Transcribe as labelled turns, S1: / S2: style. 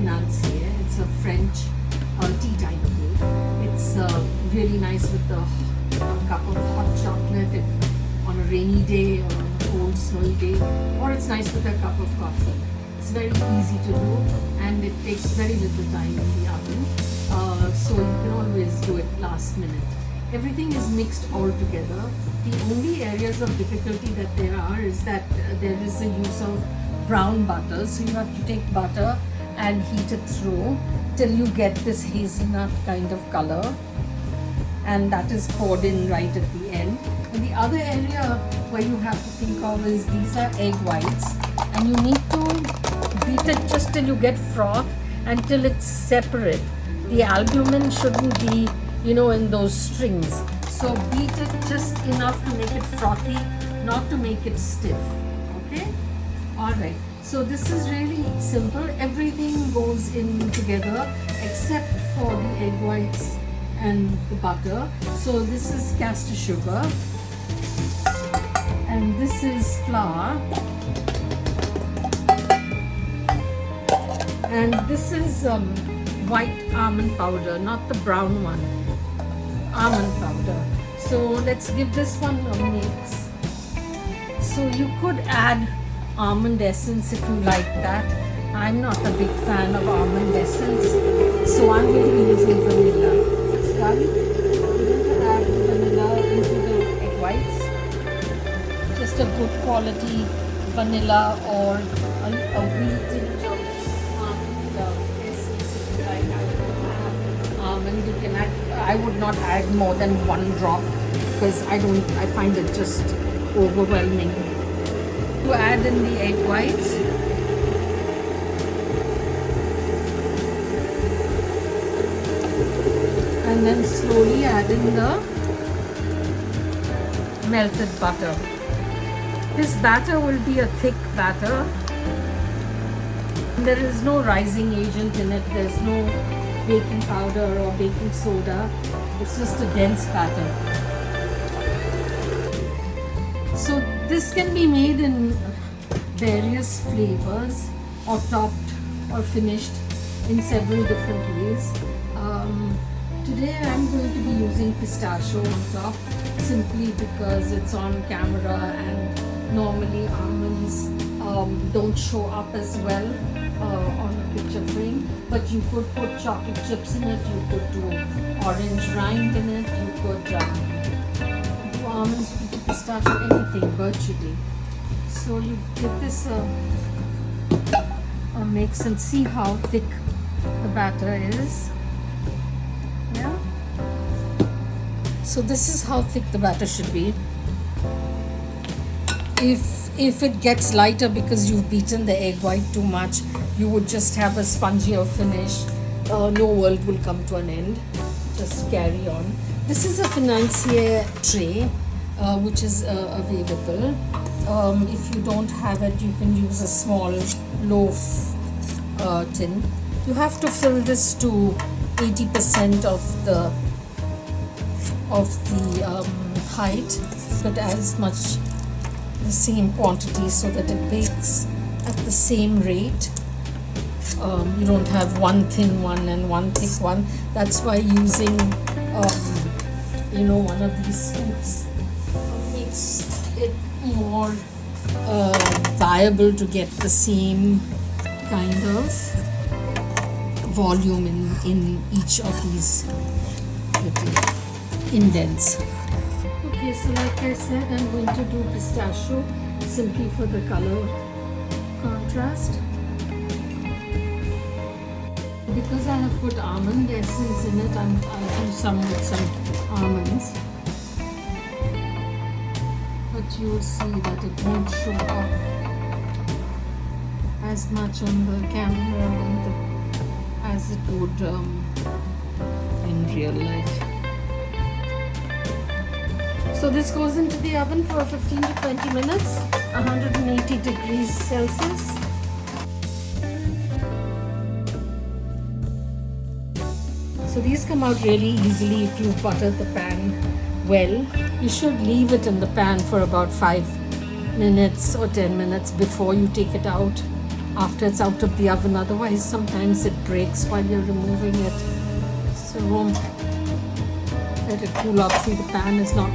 S1: Financiers. It's a French tea time cake. It's really nice with a cup of hot chocolate if on a rainy day or on a cold snowy day, or it's nice with a cup of coffee. It's very easy to do and it takes very little time in the oven, so you can always do it last minute. Everything is mixed all together. The only areas of difficulty that there are is that there is the use of brown butter, so you have to take butter and heat it through till you get this hazelnut kind of color, and that is poured in right at the end. And the other area where you have to think of is these are egg whites, and you need to beat it just till you get froth and till it's separate. The albumin shouldn't be, in those strings. So beat it just enough to make it frothy, not to make it stiff. Okay? Alright. So this is really simple. Everything goes in together except for the egg whites and the butter. So this is castor sugar, and this is flour, and this is white almond powder, not the brown one, almond powder. So let's give this one a mix. So you could add almond essence if you like that. I'm not a big fan of almond essence, so I'm going to be using vanilla. Done. We're going to add the vanilla into the egg whites. Just a good quality vanilla or a wheaten almond essence if you like. Almond, you can add. I would not add more than 1 drop because I find it just overwhelming. To add in the egg whites. And then slowly add in the melted butter. This batter will be a thick batter. There is no rising agent in it. There's no baking powder or baking soda. It's just a dense batter. So this can be made in various flavors or topped or finished in several different ways. Today I'm going to be using pistachio on top simply because it's on camera and normally almonds don't show up as well on a picture frame, but you could put chocolate chips in it, you could do orange rind in it, you could do almonds, you could pistachio, anything virtually. So you give this a mix and see how thick the batter is. Yeah. So this is how thick the batter should be. If it gets lighter because you've beaten the egg white too much, you would just have a spongier finish. No world will come to an end. Just carry on. This is a Financier tray which is available. If you don't have it, you can use a small loaf tin. You have to fill this to 80% of the height, but as much the same quantity so that it bakes at the same rate. You don't have one thin one and one thick one. That's why using one of these scoops makes it more viable to get the same kind of volume in each of these little indents. Okay, so like I said, I'm going to do pistachio simply for the color contrast. Because I have put almond essence in it, I'll do some with some almonds. But you'll see that it won't show up as much on the camera as it would in real life. So this goes into the oven for 15 to 20 minutes, 180 degrees Celsius. So these come out really easily if you butter the pan well. You should leave it in the pan for about 5 minutes or 10 minutes before you take it out. after it's out of the oven. Otherwise, sometimes it breaks while you're removing it. So let it cool off. See, the pan is not